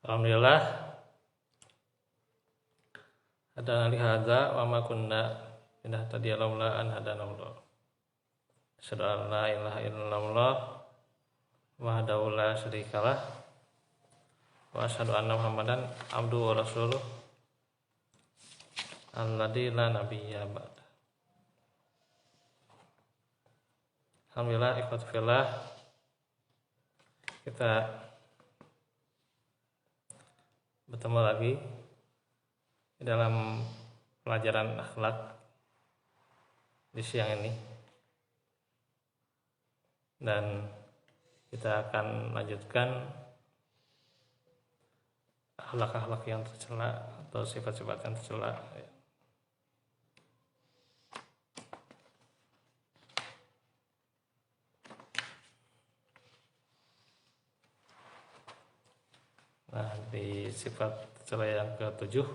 Alhamdulillah hadana li hadza wa ma kunna linahtadiya laula an hadanallah. Asyhadu an la ilaha illallah wahdahu la syarikalah wa asyhadu anna Muhammadan abduhu wa rasuluh alladzi la nabiyya ba'da. Alhamdulillah ikhwati fillah, kita bertemu lagi di dalam pelajaran akhlak di siang ini, dan kita akan lanjutkan akhlak-akhlak yang tercela atau sifat-sifat yang tercela. Nah, di sifat tercela yang ke-7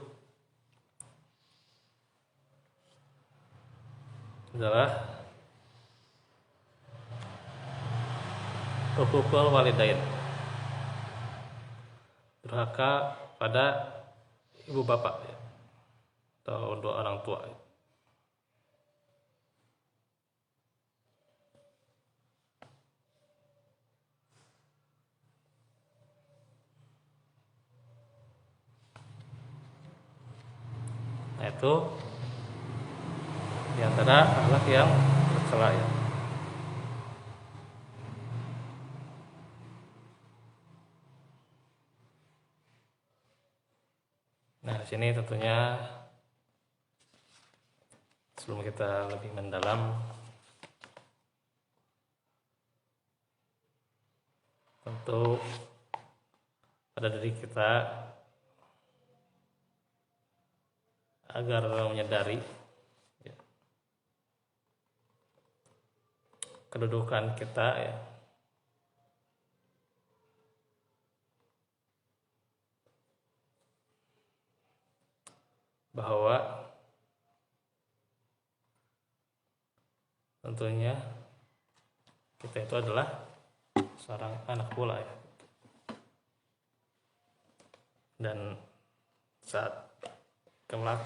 adalah uququl walidain, durhaka pada ibu bapak ya, atau dua orang tua. Nah, itu diantara akhlak yang tercela ya. Nah, di sini tentunya sebelum kita lebih mendalam, tentu pada diri kita agar menyadari ya, kedudukan kita ya, bahwa tentunya kita itu adalah seorang anak pula ya. Dan saat kelak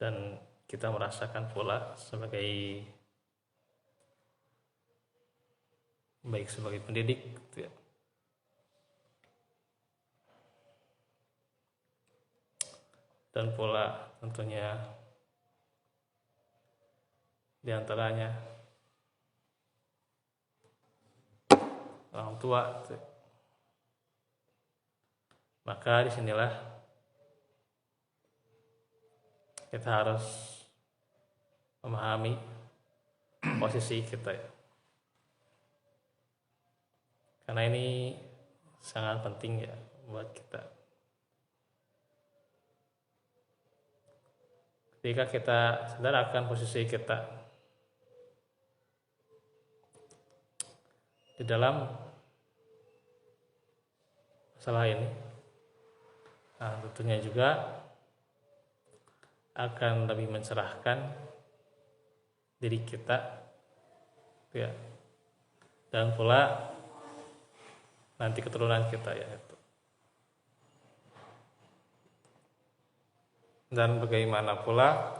dan kita merasakan pula sebagai baik sebagai pendidik gitu ya, dan pula tentunya diantaranya orang tua gitu. Maka disinilah kita harus memahami posisi kita ya, karena ini sangat penting ya buat kita. Ketika kita sadar akan posisi kita di dalam masalah ini, nah tentunya juga akan lebih mencerahkan diri kita ya, dan pula nanti keturunan kita ya itu. Dan bagaimana pula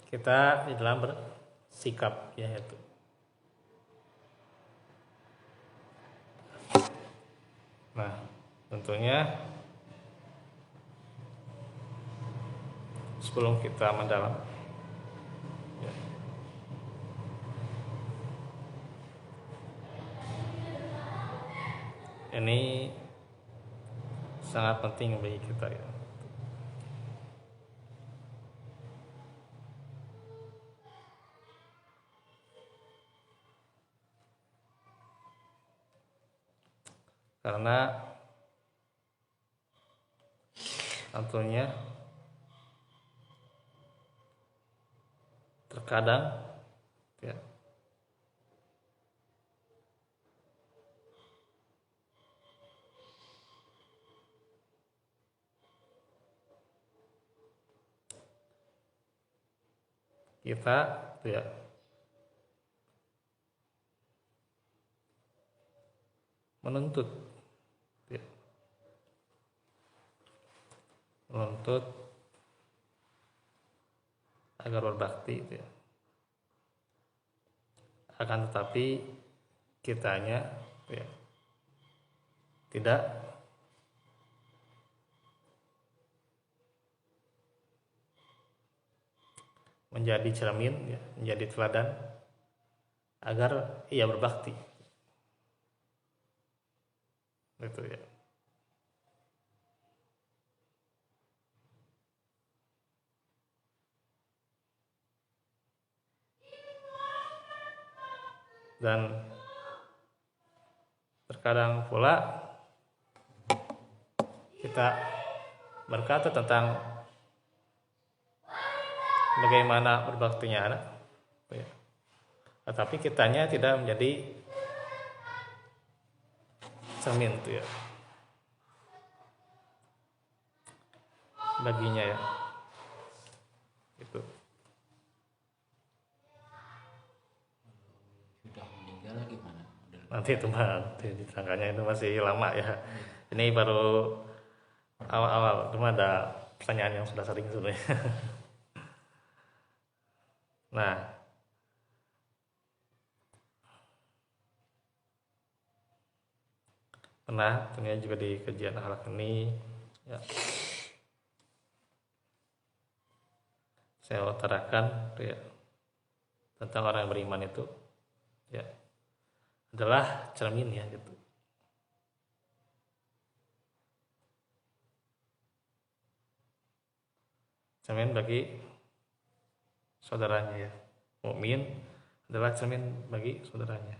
kita di dalam bersikap ya itu. Nah, tentunya sebelum kita mendalam ya, ini sangat penting bagi kita ya. Karena tentunya terkadang ya, kita ya menuntut, ya. Menuntut agar berbakti, ya. Akan tetapi kitanya, ya, tidak menjadi cermin, ya, menjadi teladan agar ia berbakti, gitu ya. Dan terkadang pula kita berkata tentang bagaimana berbaktinya anak, ya. Tetapi kitanya tidak menjadi cermin, tuh, ya, baginya, ya, gitu. Sudah meninggal gimana? Nanti itu mah disangkanya itu masih lama, ya. Ini baru awal-awal, cuma ada pertanyaan yang sudah sering sebenarnya. Nah, pernah tentunya juga di kajian akhlak ini, ya, saya utarakan, ya, tentang orang yang beriman itu, ya, adalah cermin, ya, gitu. Cermin bagi saudaranya, ya. Mukmin adalah cermin bagi saudaranya.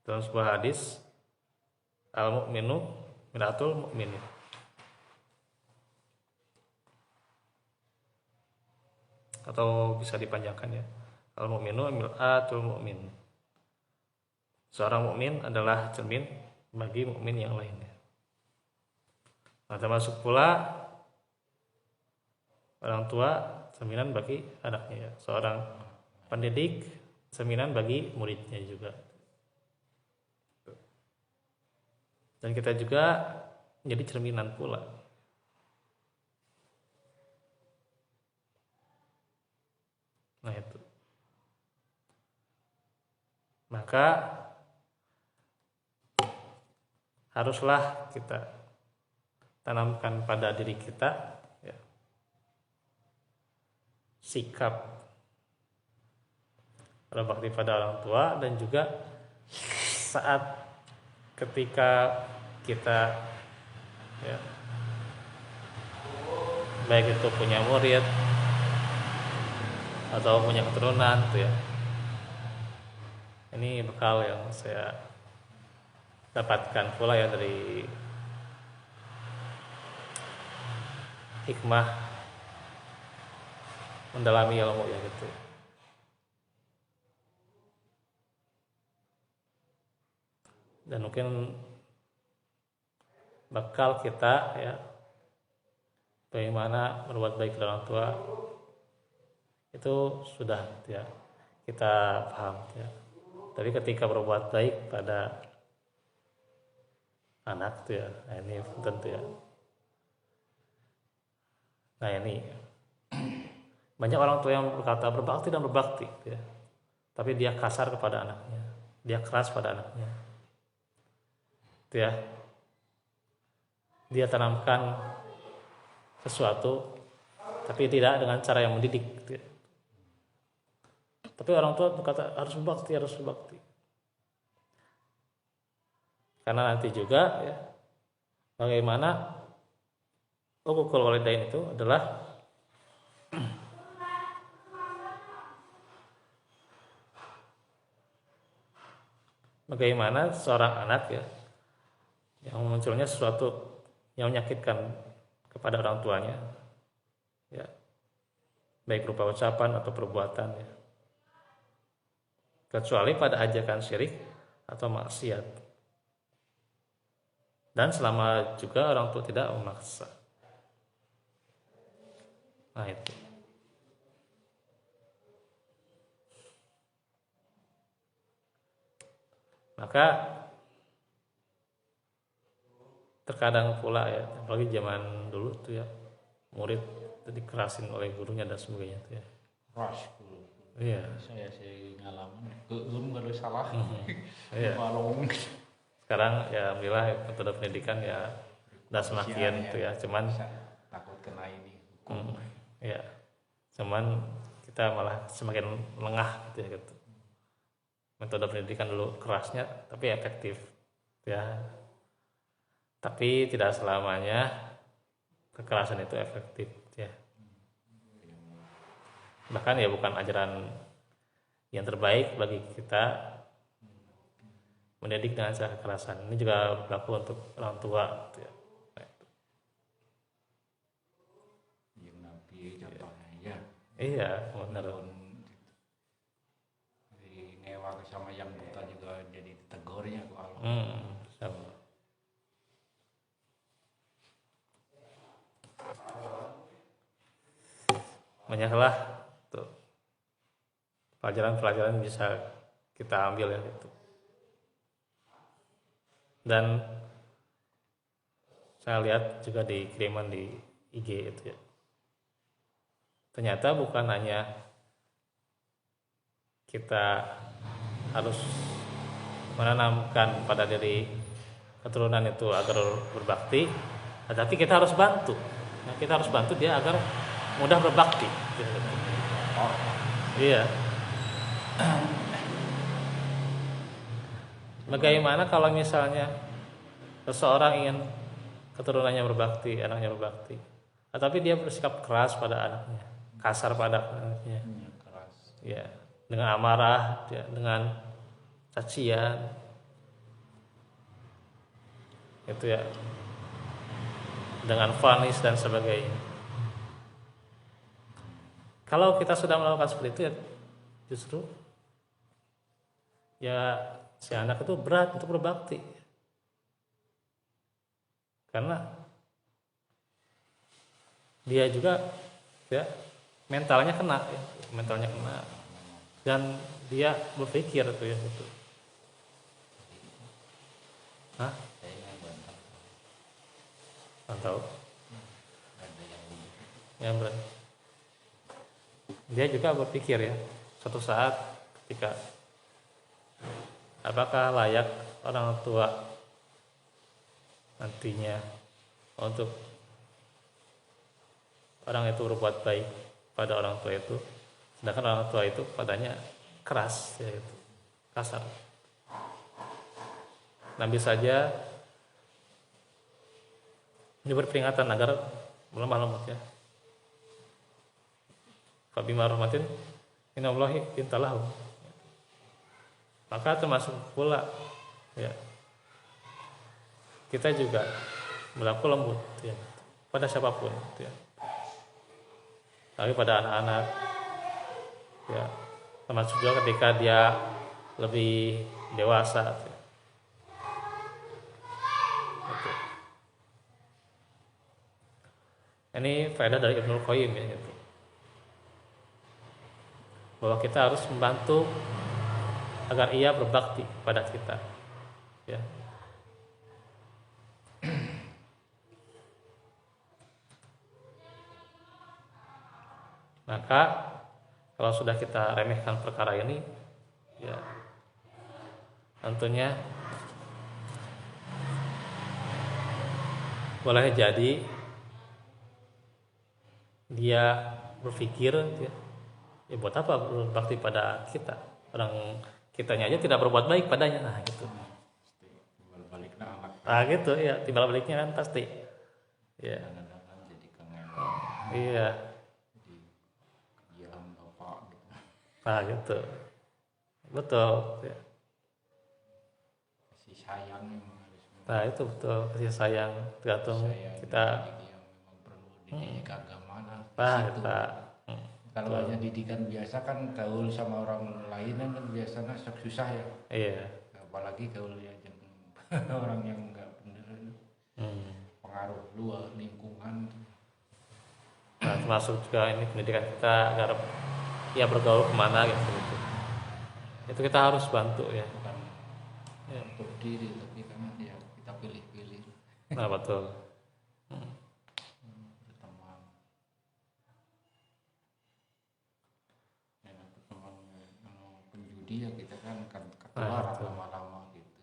Dalam sebuah hadis, al-mu'minu miratul mu'min, atau bisa dipanjangkan, ya, al-mu'minu miratul mu'min. Seorang mukmin adalah cermin bagi mukmin yang lainnya. Nah, termasuk pula orang tua cerminan bagi anaknya, ya. Seorang pendidik cerminan bagi muridnya juga. Dan kita juga menjadi cerminan pula. Nah, itu. Maka haruslah kita tanamkan pada diri kita, ya, sikap berbakti pada orang tua, dan juga saat ketika kita, ya, baik itu punya murid atau punya keturunan, tuh, ya. Ini bekal yang saya dapatkan pula, ya, dari hikmah mendalami ilmu, ya, gitu. Dan mungkin bekal kita, ya, bagaimana berbuat baik kepada orang tua itu sudah, ya, kita paham, ya. Tapi ketika berbuat baik pada anak, tuh, ya, nah ini tentu, ya. Nah, ini banyak orang tua yang berkata berbakti dan berbakti, ya, tapi dia kasar kepada anaknya, dia keras pada anaknya, ya. Dia tanamkan sesuatu tapi tidak dengan cara yang mendidik, ya. Tapi orang tua berkata harus berbakti, harus berbakti, karena nanti juga, ya, bagaimana hukukul walidain itu adalah bagaimana seorang anak, ya, yang munculnya sesuatu yang menyakitkan kepada orang tuanya, ya, baik berupa ucapan atau perbuatan, ya, kecuali pada ajakan syirik atau maksiat, dan selama juga orang tua tidak memaksa. Nah, itu. Maka terkadang pula ya, apalagi zaman dulu tuh ya, murid dikerasin oleh gurunya dan sebagainya tuh ya. Keras dulu. Iya. Saya sih ngalaman. Kalau salah. Iya. Balong. Sekarang ya alhamdulillah metode pendidikan ya udah semakin tuh ya, cuman takut kena ini hukum. Ya. Cuman kita malah semakin lengah gitu ya gitu. Metode pendidikan dulu kerasnya tapi efektif ya. Tapi tidak selamanya kekerasan itu efektif ya. Bahkan ya bukan ajaran yang terbaik bagi kita mendidik dengan cara kekerasan. Ini juga berlaku untuk orang tua gitu ya. Yang Nabi contohnya ya. Iya, benar. Ngewa sama yang buta juga jadi tegurnya kalau. Sama. Banyaklah tuh pelajaran-pelajaran bisa kita ambil ya gitu. Dan saya lihat juga di kiriman di IG itu ya. Ternyata bukan hanya kita harus menanamkan pada diri keturunan itu agar berbakti, tetapi kita harus bantu. Nah, kita harus bantu dia agar mudah berbakti. Iya. Bagaimana kalau misalnya seseorang ingin keturunannya berbakti, anaknya berbakti, tetapi dia bersikap keras pada anaknya, kasar pada anaknya, ya, dengan amarah, ya, dengan cacian, itu ya, dengan vonis dan sebagainya. Kalau kita sudah melakukan seperti itu ya justru ya si anak itu berat untuk berbakti. Karena dia juga ya mentalnya kena ya, dan dia berpikir tuh ya gitu. Hah? Tahu? Yang berani. Dia juga berpikir ya, suatu saat ketika apakah layak orang tua nantinya untuk orang itu berbuat baik pada orang tua itu, sedangkan orang tua itu padanya keras, ya, gitu, kasar. Nabi saja diberi peringatan agar melemah lembut ya. Fabima rahmatin minallahi intalahu. Maka termasuk pula ya kita juga berlaku lembut ya pada siapapun ya. Tapi pada anak-anak ya, termasuk juga ketika dia lebih dewasa ya. Gitu. Ini faedah dari Ibnul Qayyim ya gitu. Bahwa kita harus membantu agar ia berbakti pada kita ya. Maka kalau sudah kita remehkan perkara ini ya tentunya boleh jadi dia berpikir ya buat apa berbakti pada kita, orang kitanya aja tidak berbuat baik padanya, nah gitu. Nah gitu ya, timbal baliknya kan pasti ya. Iya. Nah gitu, betul ya. Kasih sayang yang harus. Nah itu betul, kasih sayang tergantung kita. Kalau hanya didikan biasa kan gaul sama orang lain kan biasanya susah ya. Iya. Apalagi gaul yang orang yang nggak benar itu. Pengaruh luar lingkungan. Nah, termasuk juga ini pendidikan kita agar ya bergaul kemana gitu. Itu kita harus bantu ya. untuk diri, tapi kan ya kita pilih-pilih Nah betul. berteman. Ya, teman penjudi ya kita kan ketularan betul. lama-lama gitu.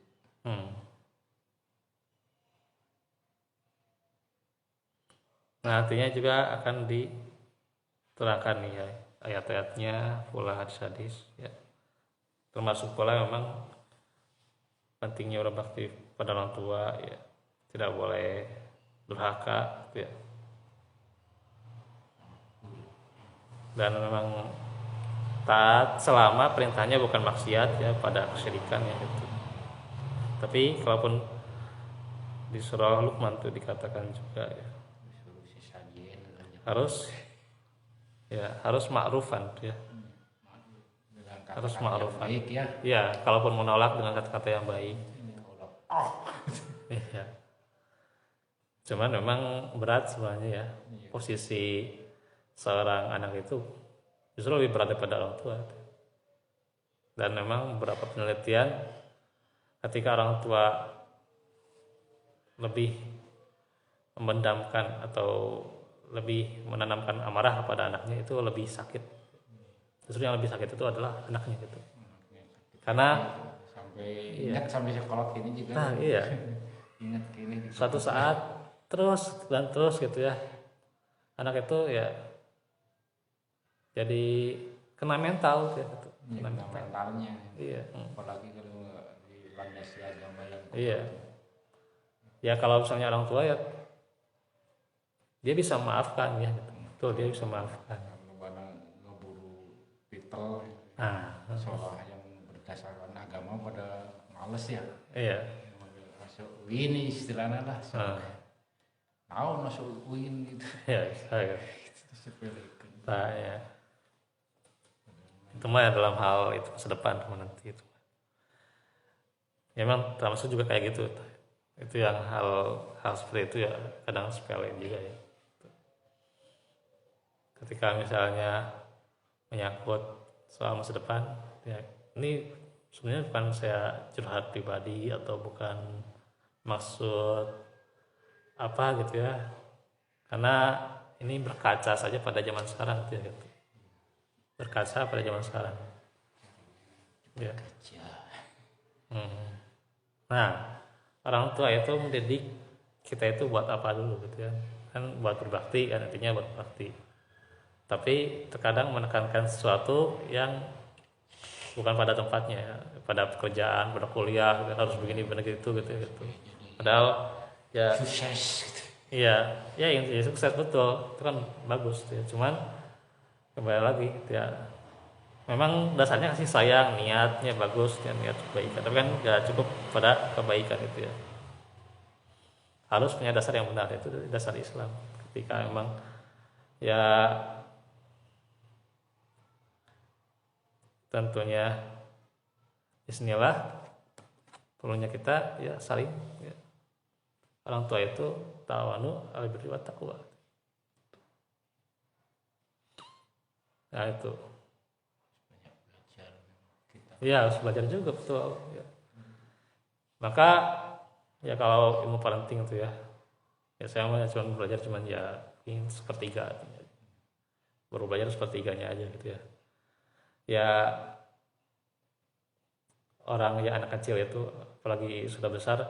Nah artinya juga akan diterangkan nih ya ayat-ayatnya pula hadis-hadis ya. Termasuk pula memang pentingnya berbakti pada orang tua ya, tidak boleh durhaka gitu ya. Dan memang taat selama perintahnya bukan maksiat ya pada kesyirikan ya gitu. Tapi kalaupun di surah Luqman itu dikatakan juga ya Disuruh si sajen aja. harus ma'rufan ya. Dengan Harus kata-kata yang ma'rufan. baik ya. Ya, kalaupun menolak dengan kata-kata yang baik. Oh. Iya. Cuman memang berat sebenarnya ya. Iya. Posisi seorang anak itu justru lebih berat daripada orang tua. Dan memang beberapa penelitian ketika orang tua lebih memendamkan atau lebih menanamkan amarah kepada anaknya itu lebih sakit. Justru yang lebih sakit itu adalah anaknya gitu. Karena sampai ingat sampai sekolah ini juga. Nah, iya. Ingat gini gitu. Suatu saat terus dan terus gitu ya. Anak itu ya jadi kena mental gitu. Ya, Kena kena mentalnya. Iya. Apalagi kalau dilandasi agama yang Iya. Ya kalau misalnya orang tua ya dia bisa maafkan ya gitu. Betul, dia bisa maafkan. Kadang ngeburu people Nah, seolah yang berdasarkan agama pada males ya. iya. Masuk UIN istilahnya lah. Tahu masuk UIN gitu. Ya, saya. Sepelekan. Nah, ya. Itu mah ya dalam hal itu masa depan nanti itu. Ya, memang termasuk juga kayak gitu. Itu yang hal seperti itu ya kadang sepele juga ya. Ketika misalnya menyangkut soal masa depan, ya ini sebenarnya bukan saya curhat pribadi atau bukan maksud apa gitu ya, karena ini berkaca saja pada zaman sekarang gitu ya, berkaca pada zaman sekarang ya. Nah orang tua itu mendidik kita itu buat apa dulu gitu ya, kan buat berbakti kan, artinya buat berbakti, tapi terkadang menekankan sesuatu yang bukan pada tempatnya ya, pada pekerjaan, pada kuliah harus begini begitu gitu. Padahal ya Sukses gitu. iya, ya yang sukses betul, itu kan bagus ya. Cuman kembali lagi gitu ya, memang dasarnya kasih sayang, niatnya bagus ya, niat kebaikan, tapi kan nggak cukup pada kebaikan itu ya. Harus punya dasar yang benar, itu dasar Islam. Ketika memang ya tentunya bismillah, perlunya kita ya saling ya. Orang tua itu ta'awanu 'alal birri wat taqwa. Nah itu. Banyak belajar kita. Iya harus belajar juga betul. Ya. Maka ya kalau ilmu parenting itu ya saya cuma belajar cuman ya ini sepertiga, baru belajar sepertiganya aja gitu ya. Ya orang ya anak kecil itu apalagi sudah besar,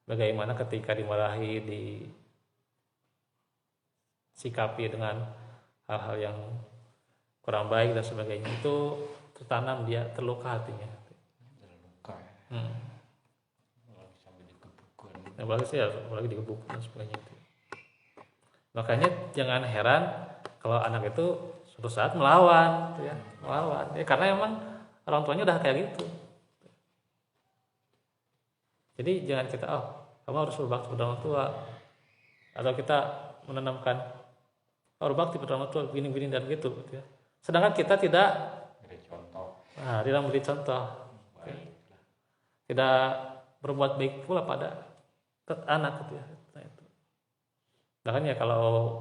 bagaimana ketika dimarahi, disikapi dengan hal-hal yang kurang baik dan sebagainya, itu tertanam, dia terluka hatinya. Terluka ya. Sampai dikebukan. Apalagi sih ya, apalagi digebuk dan sebagainya itu. Makanya jangan heran kalau anak itu suatu saat melawan gitu ya, melawan ya, karena emang orang tuanya udah kayak gitu. Jadi jangan kita kamu harus berbakti pada orang tua, atau kita menanamkan berbakti pada orang tua begini dan gitu ya. Sedangkan kita tidak Beri contoh. tidak memberi contoh, tidak berbuat baik pula pada anak gitu ya. Nah, itu. Bahkan ya kalau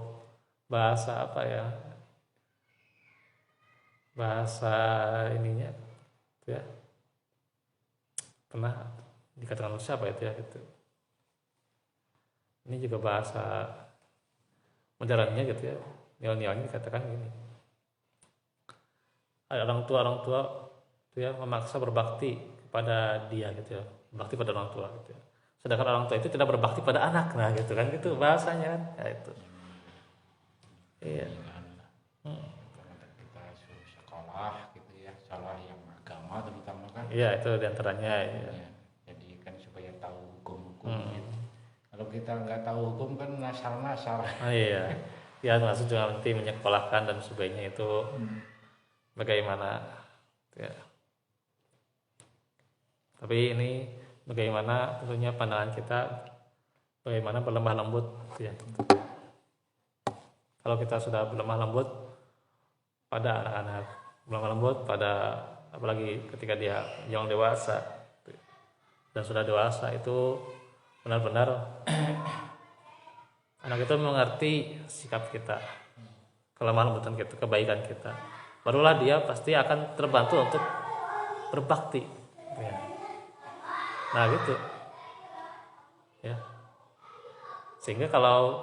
bahasa apa ya, bahasa ininya gitu ya, pernah dikatakan oleh siapa itu ya gitu. Ini juga bahasa modernnya gitu ya, nilai-nilainya dikatakan gini, ada orang tua itu ya memaksa berbakti kepada dia gitu ya, berbakti pada orang tua gitu ya. Sedangkan orang tua itu tidak berbakti pada anak, nah gitu kan, gitu bahasanya kan, ya itu. Iya. Karena kita suruh sekolah gitu ya, sekolah yang agama terutama kan. Iya, itu diantaranya. Ya. Ya, jadi kan supaya tahu hukum-hukum gitu. Kalau kita nggak tahu hukum kan nasar-nasar. Oh iya, ya maksud juga nanti menyekolahkan dan sebagainya itu bagaimana ya. Tapi ini bagaimana tentunya pandangan kita, bagaimana berlemah lembut ya. Kalau kita sudah berlemah lembut pada anak-anak, berlemah lembut pada apalagi ketika dia yang dewasa dan sudah dewasa, itu benar-benar anak itu mengerti sikap kita, kelemahan lembutan kita, kebaikan kita, barulah dia pasti akan terbantu untuk berbakti ya. Nah gitu ya, sehingga kalau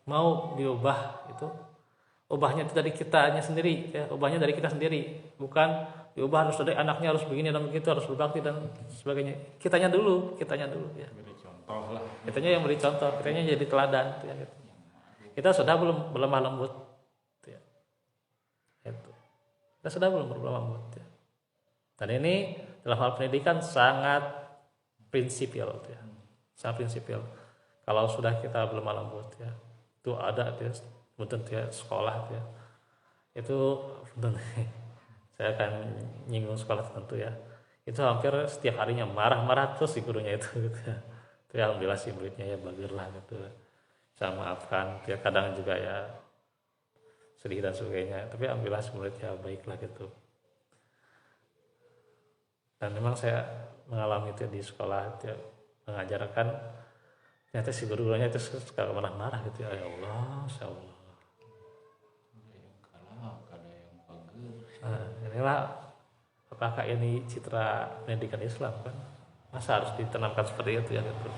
mau diubah itu ubahnya itu dari kitanya sendiri ya, ubahnya dari kita sendiri, bukan diubah harus dari anaknya harus begini dan begitu, harus berbakti dan sebagainya. Kitanya dulu ya. Beri contoh lah. Kitanya yang beri contoh, kitanya jadi teladan ya, gitu. Kita sudah belum berlemah lembut ya. Itu. Kita sudah belum berlemah lembut ya. Dan ini dalam hal pendidikan sangat prinsipil ya. Sangat prinsipil. Kalau sudah kita berlemah lembut ya, itu ada ya, betul ya, sekolah ya. Itu betul. Saya akan nyinggung sekolah tentu ya. Itu hampir setiap harinya marah-marah terus si gurunya itu gitu ya. Itu ya, alhamdulillah si muridnya ya bagirlah gitu. Saya maafkan, ya kadang juga ya sedih dan sebagainya. Tapi alhamdulillah si muridnya baiklah gitu. Dan memang saya mengalami itu di sekolah ya, mengajarkan, ternyata si guru-gurunya itu suka marah-marah gitu ya Allah, Masya Allah. Nah, inilah apakah ini citra pendidikan Islam kan? Masa harus ditanamkan seperti itu ya gitu.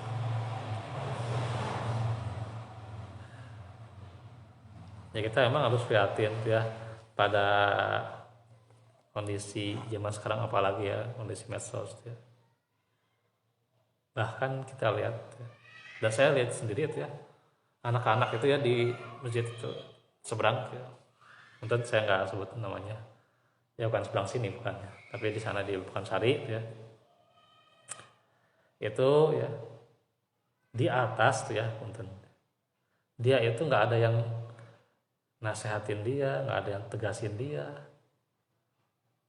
Ya kita memang harus prihatin ya pada kondisi zaman sekarang, apalagi ya kondisi medsos ya. Bahkan kita lihat ya, dan saya lihat sendiri itu ya, anak-anak itu ya di masjid itu seberang ya. Mungkin saya nggak sebut namanya. Ya bukan seberang sini bukan ya. Tapi di sana di Bukansari ya. Itu ya di atas tuh ya, punten. Dia itu nggak ada yang nasehatin dia, nggak ada yang tegasin dia,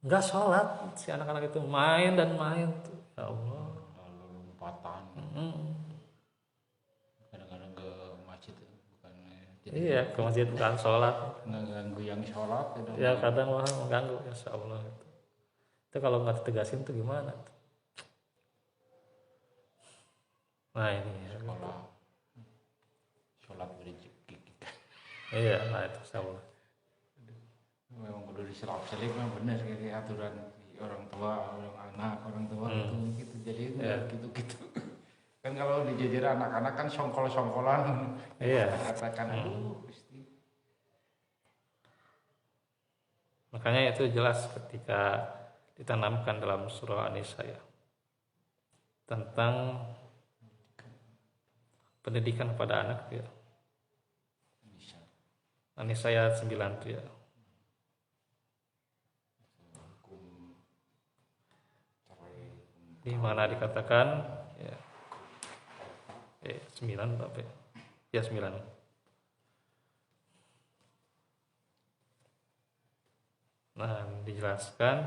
nggak sholat, si anak-anak itu main dan main tuh, ya Allah. Lalu lompatan. Kadang-kadang ke masjid bukan. Iya, ke masjid bukan sholat. Ngeganggu yang sholat. Ya kadang malah mengganggu, ya Allah gitu. Itu kalau nggak ditegasin tuh gimana? Nah ini ya, sekolah sholat berjeki kita. Iya, nah itu Allah. Memang kudu diselap-selip memang benar kayak aturan orang tua, orang tua gitu. Jadi gitu-gitu. Kan kalau dijajar anak-anak kan songkol-songkolan. Iya. Katakan aduh pasti. Makanya itu jelas ketika ditanamkan dalam surah An-Nisa ya, tentang pendidikan kepada anak ya. An-Nisa ayat 9 ya. Di mana dikatakan ya 9 tapi ya 9. Nah, dijelaskan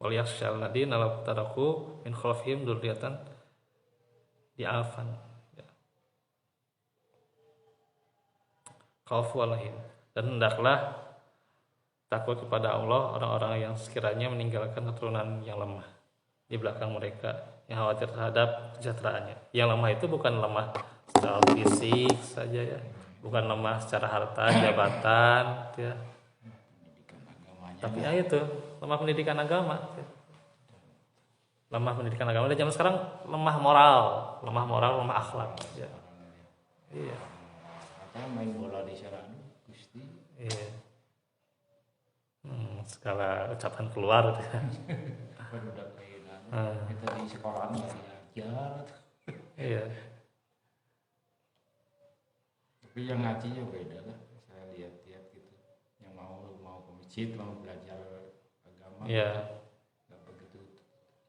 wal yakhshal ladina law taraku min khalfihim dzurriatan di'afan ya. Khaufu alaihim, dan hendaklah takut kepada Allah orang-orang yang sekiranya meninggalkan keturunan yang lemah di belakang mereka, yang khawatir terhadap kesejahteraannya. Yang lemah itu bukan lemah secara fisik saja ya, bukan lemah secara harta, jabatan ya. Tapi ya itu lemah pendidikan agama ya. lemah pendidikan agama. Dan zaman sekarang lemah moral, lemah akhlak. Ya. Iya. Apa main bola di sana, Gusti. Iya. Segala ucapan keluar gitu ya. Kan udah kayak kita di sekolah nggak diajar. Iya. Tapi yang ngajinya beda lah. Saya lihat-lihat gitu. Yang mau ke masjid, mau belajar agama. Iya. Nggak begitu.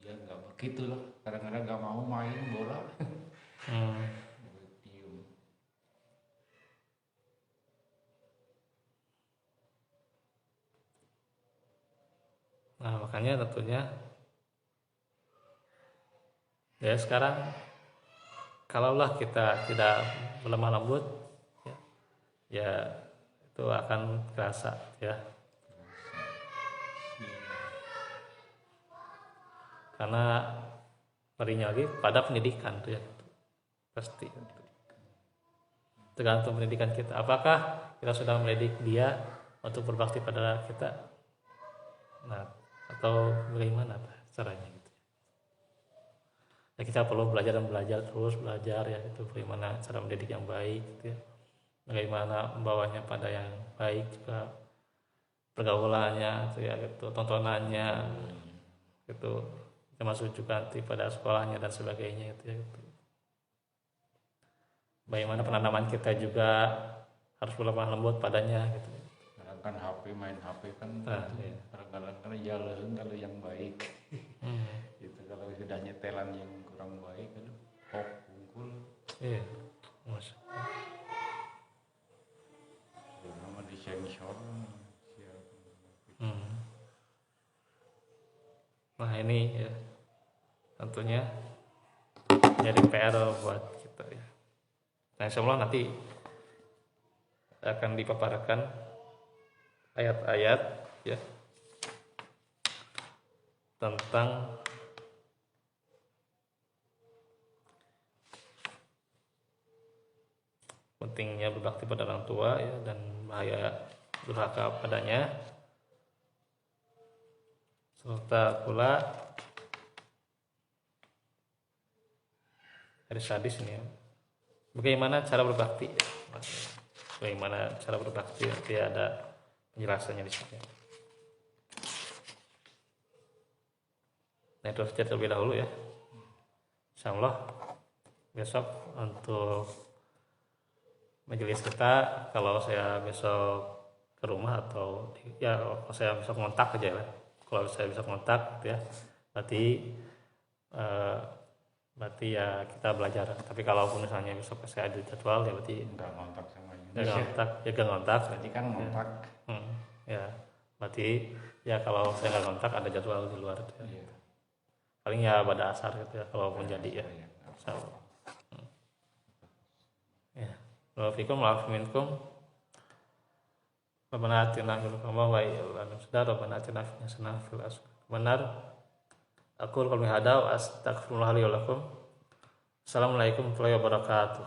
Ya nggak begitu lah. Kadang-kadang nggak mau main bola. Diem. Nah makanya tentunya ya sekarang kalaulah kita tidak lemah lembut ya itu akan terasa ya, karena perinya lagi pada pendidikan tuh ya pasti tergantung pendidikan kita, apakah kita sudah mendidik dia untuk berbakti pada kita, nah atau bagaimana caranya gitu ya. Kita perlu belajar terus belajar ya, itu bagaimana cara mendidik yang baik gitu ya, bagaimana membawanya pada yang baik juga, pergaulannya gitu ya, gitu, tontonannya gitu, termasuk juga nanti pada sekolahnya dan sebagainya gitu ya, gitu. Bagaimana penanaman kita juga harus berlemah lembut padanya gitu. Kan HP main HP kan Iya. kadang-kadang kan jalan kalau yang baik. Gitu kalau sudah nyetelan yang kurang baik kan pop pukul. Iya. Mas. Nama disensor. Nah ini ya tentunya jadi PR buat kita ya. Nah insyaallah nanti akan dipaparkan ayat-ayat ya tentang pentingnya berbakti pada orang tua ya, dan bahaya durhaka padanya, serta pula hadis-hadis ini ya, bagaimana cara berbakti ya. Bagaimana cara berbakti nanti ada penjelasannya di sini. Nah itu saja terlebih dahulu ya. Insyaallah besok untuk majelis kita, kalau saya besok ke rumah atau ya kalau saya besok kontak aja lah. Kalau saya bisa kontak gitu ya, berarti ya kita belajar. Tapi kalaupun misalnya besok saya ada jadwal ya berarti Enggak kontak sama gak ngontak. Berarti kan kontak. Ya berarti ya kalau saya nggak kontak ada jadwal di luar itu ya. Iya. Paling ya pada asar gitu ya kalaupun jadi ya. Insyaallah. Ya. Waalaikumsalam minkum. Rabbana atina fil hikmah wa ilana sudah Rabbana atina fil hasanah fil akhirati. Benar. Aku qauli hada wa astaghfirullah li wa lakum. Assalamualaikum warahmatullahi wabarakatuh.